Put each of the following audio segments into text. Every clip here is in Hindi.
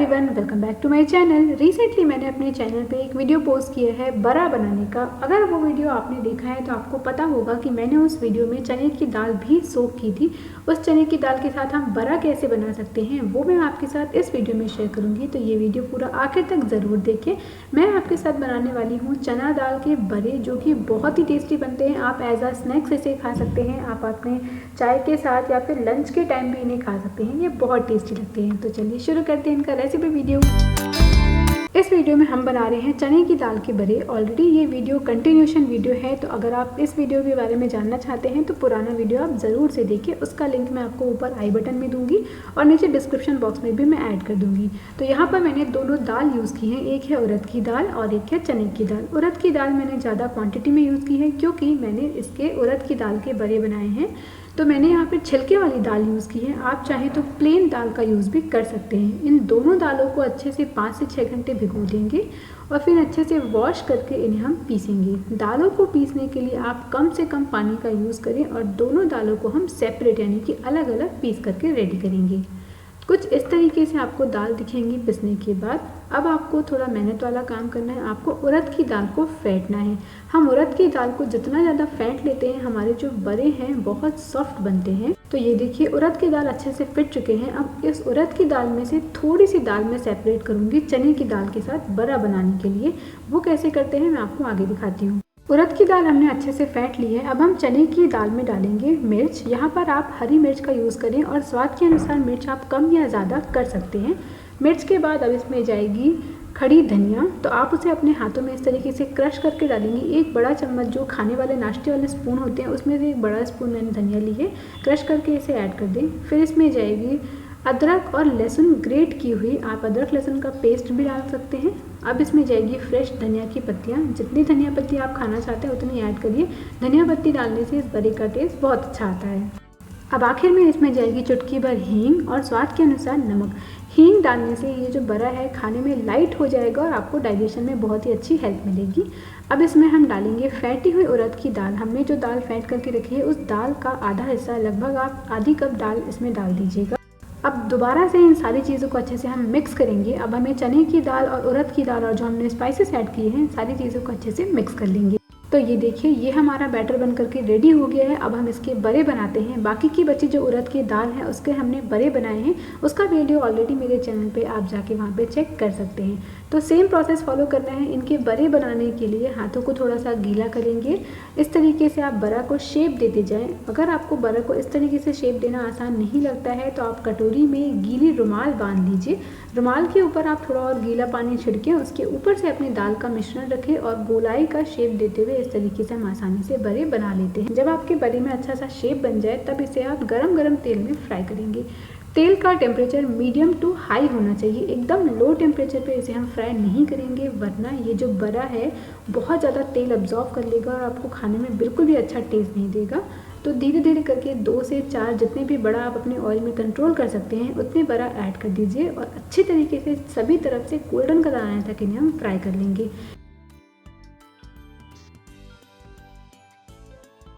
Everyone, welcome back to my channel. Recently मैंने अपने चैनल पे एक वीडियो पोस्ट किया है बड़ा बनाने का। अगर वो वीडियो आपने देखा है तो आपको पता होगा कि मैंने उस वीडियो में चने की दाल भी सोक की थी। उस चने की दाल के साथ हम बड़ा कैसे बना सकते हैं वो मैं आपके साथ इस वीडियो में शेयर करूँगी, तो ये वीडियो पूरा आखिर तक ज़रूर देखें। मैं आपके साथ बनाने वाली हूँ चना दाल के बड़े, जो कि बहुत ही टेस्टी बनते हैं। आप एज आ स्नैक्स इसे खा सकते हैं, आप अपने चाय के साथ या फिर लंच के टाइम भी इन्हें खा सकते हैं। ये बहुत टेस्टी लगते हैं। तो चलिए शुरू करते हैं इनका रेसिपी वीडियो। इस वीडियो में हम बना रहे हैं चने की दाल के बड़े। ऑलरेडी ये वीडियो कंटिन्यूशन वीडियो है, तो अगर आप इस वीडियो के बारे में जानना चाहते हैं तो पुराना वीडियो आप ज़रूर से देखिए। उसका लिंक मैं आपको ऊपर आई बटन में दूंगी और नीचे डिस्क्रिप्शन बॉक्स में भी मैं ऐड कर दूंगी। तो यहाँ पर मैंने दोनों दाल यूज़ की हैं, एक है उड़द की दाल और एक है चने की दाल। उड़द की दाल मैंने ज़्यादा क्वान्टिटी में यूज़ की है क्योंकि मैंने इसके उड़द की दाल के बड़े बनाए हैं। तो मैंने यहाँ पे छिलके वाली दाल यूज़ की है। आप चाहें तो प्लेन दाल का यूज़ भी कर सकते हैं। इन दोनों दालों को अच्छे से 5 से 6 घंटे भिगो देंगे और फिर अच्छे से वॉश करके इन्हें हम पीसेंगे। दालों को पीसने के लिए आप कम से कम पानी का यूज़ करें और दोनों दालों को हम सेपरेट यानी कि अलग अलग पीस करके रेडी करेंगे। कुछ इस तरीके से आपको दाल दिखेंगी पिसने के बाद। अब आपको थोड़ा मेहनत वाला काम करना है, आपको उड़द की दाल को फेंटना है। हम उड़द की दाल को जितना ज़्यादा फेंट लेते हैं हमारे जो बड़े हैं बहुत सॉफ्ट बनते हैं। तो ये देखिए उड़द की दाल अच्छे से फिट चुके हैं। अब इस उड़द की दाल में से थोड़ी सी दाल मैं सेपरेट करूँगी चने की दाल के साथ बड़ा बनाने के लिए। वो कैसे करते हैं मैं आपको आगे दिखाती हूँ। उड़द की दाल हमने अच्छे से फेंट ली है। अब हम चने की दाल में डालेंगे मिर्च। यहाँ पर आप हरी मिर्च का यूज़ करें और स्वाद के अनुसार मिर्च आप कम या ज़्यादा कर सकते हैं। मिर्च के बाद अब इसमें जाएगी खड़ी धनिया। तो आप उसे अपने हाथों में इस तरीके से क्रश करके डालेंगे। एक बड़ा चम्मच जो खाने वाले नाश्ते वाले स्पून होते हैं उसमें से एक बड़ा स्पून मैंने धनिया ली है, क्रश करके इसे ऐड कर दें। फिर इसमें जाएगी अदरक और लहसुन ग्रेट की हुई। आप अदरक लहसुन का पेस्ट भी डाल सकते हैं। अब इसमें जाएगी फ्रेश धनिया की पत्तियाँ। जितनी धनिया पत्ती आप खाना चाहते हैं उतनी ऐड करिए। धनिया पत्ती डालने से इस बड़े का टेस्ट बहुत अच्छा आता है। अब आखिर में इसमें जाएगी चुटकी भर हींग और स्वाद के अनुसार नमक। हींग डालने से ये जो बड़ा है खाने में लाइट हो जाएगा और आपको डाइजेशन में बहुत ही अच्छी हेल्प मिलेगी। अब इसमें हम डालेंगे फेंटी हुई उड़द की दाल। हमने जो दाल फेंट करके रखी है उस दाल का आधा हिस्सा, लगभग आप आधी कप दाल इसमें डाल दीजिएगा। अब दोबारा से इन सारी चीज़ों को अच्छे से हम मिक्स करेंगे। अब हमें चने की दाल और उड़द की दाल और जो हमने स्पाइसेस ऐड किए हैं सारी चीज़ों को अच्छे से मिक्स कर लेंगे। तो ये देखिए ये हमारा बैटर बन करके रेडी हो गया है। अब हम इसके बड़े बनाते हैं। बाकी की बची जो उड़द की दाल है उसके हमने बड़े बनाए हैं, उसका वीडियो ऑलरेडी मेरे चैनल पे आप जाके वहाँ पे चेक कर सकते हैं। तो सेम प्रोसेस फॉलो करना है। इनके बड़े बनाने के लिए हाथों को थोड़ा सा गीला करेंगे। इस तरीके से आप बड़ा को शेप देते जाएं। अगर आपको बड़ा को इस तरीके से शेप देना आसान नहीं लगता है तो आप कटोरी में गीली रुमाल बांध लीजिए। रुमाल के ऊपर आप थोड़ा और गीला पानी छिड़कें, उसके ऊपर से अपनी दाल का मिश्रण रखें और गोलाई का शेप देते हुए इस तरीके से हम आसानी से बड़े बना लेते हैं। जब आपके बड़े में अच्छा सा शेप बन जाए तब इसे आप गरम गरम तेल में फ्राई करेंगे। तेल का टेम्परेचर मीडियम टू हाई होना चाहिए। एकदम लो टेम्परेचर पे इसे हम फ्राई नहीं करेंगे, वरना ये जो बड़ा है बहुत ज़्यादा तेल अब्जॉर्व कर लेगा और आपको खाने में बिल्कुल भी अच्छा टेस्ट नहीं देगा। तो धीरे धीरे करके 2 से 4 जितने भी बड़ा आप अपने ऑयल में कंट्रोल कर सकते हैं उतने बड़ा ऐड कर दीजिए और अच्छी तरीके से सभी तरफ से गोल्डन कलर आने तक इन्हें हम फ्राई कर लेंगे।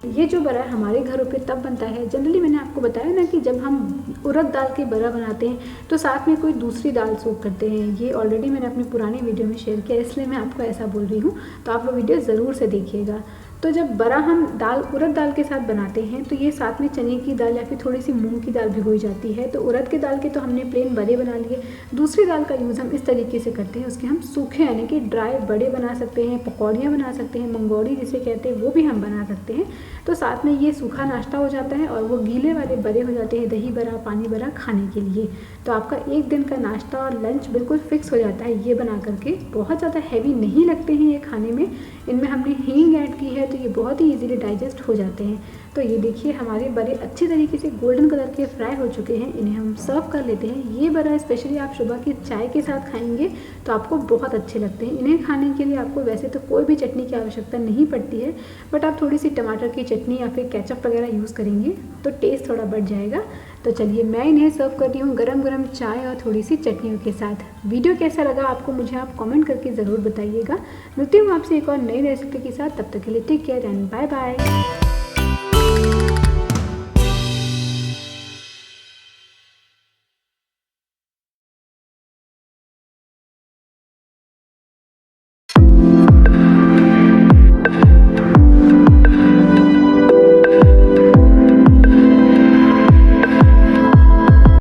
ये जो बड़ा हमारे घरों पे तब बनता है, जनरली मैंने आपको बताया ना कि जब हम उड़द दाल के बड़ा बनाते हैं तो साथ में कोई दूसरी दाल सोक करते हैं। ये ऑलरेडी मैंने अपने पुराने वीडियो में शेयर किया, इसलिए मैं आपको ऐसा बोल रही हूँ। तो आप वो वीडियो ज़रूर से देखिएगा। तो जब बड़ा हम दाल उड़द दाल के साथ बनाते हैं तो ये साथ में चने की दाल या फिर थोड़ी सी मूंग की दाल भिगोई जाती है। तो उड़द के दाल के तो हमने प्लेन बड़े बना लिए। दूसरी दाल का यूज़ हम इस तरीके से करते हैं, उसके हम सूखे यानी कि ड्राई बड़े बना सकते हैं, पकौड़ियाँ बना सकते हैं, मंगौड़ी जिसे कहते हैं वो भी हम बना सकते हैं। तो साथ में ये सूखा नाश्ता हो जाता है और वो गीले वाले बड़े हो जाते हैं दही बड़ा पानी बड़ा खाने के लिए। तो आपका एक दिन का नाश्ता और लंच बिल्कुल फिक्स हो जाता है ये बना करके। बहुत ज़्यादा हैवी नहीं लगते हैं ये खाने में। इनमें हमने हींग ऐड की है तो ये बहुत ही इजीली डाइजेस्ट हो जाते हैं। तो ये देखिए हमारे बड़े अच्छी तरीके से गोल्डन कलर के फ्राई हो चुके हैं। इन्हें हम सर्व कर लेते हैं। ये बड़ा स्पेशली आप सुबह की चाय के साथ खाएंगे तो आपको बहुत अच्छे लगते हैं। इन्हें खाने के लिए आपको वैसे तो कोई भी चटनी की आवश्यकता नहीं पड़ती है, बट आप थोड़ी सी टमाटर की चटनी या फिर केचप वगैरह यूज़ करेंगे तो टेस्ट थोड़ा बढ़ जाएगा। तो चलिए मैं इन्हें सर्व कर रही हूँ गरम गरम चाय और थोड़ी सी चटनियों के साथ। वीडियो कैसा लगा आपको मुझे आप कमेंट करके ज़रूर बताइएगा। मिलती हूँ आपसे एक और नई रेसिपी के साथ। तब तक के लिए take care and bye bye.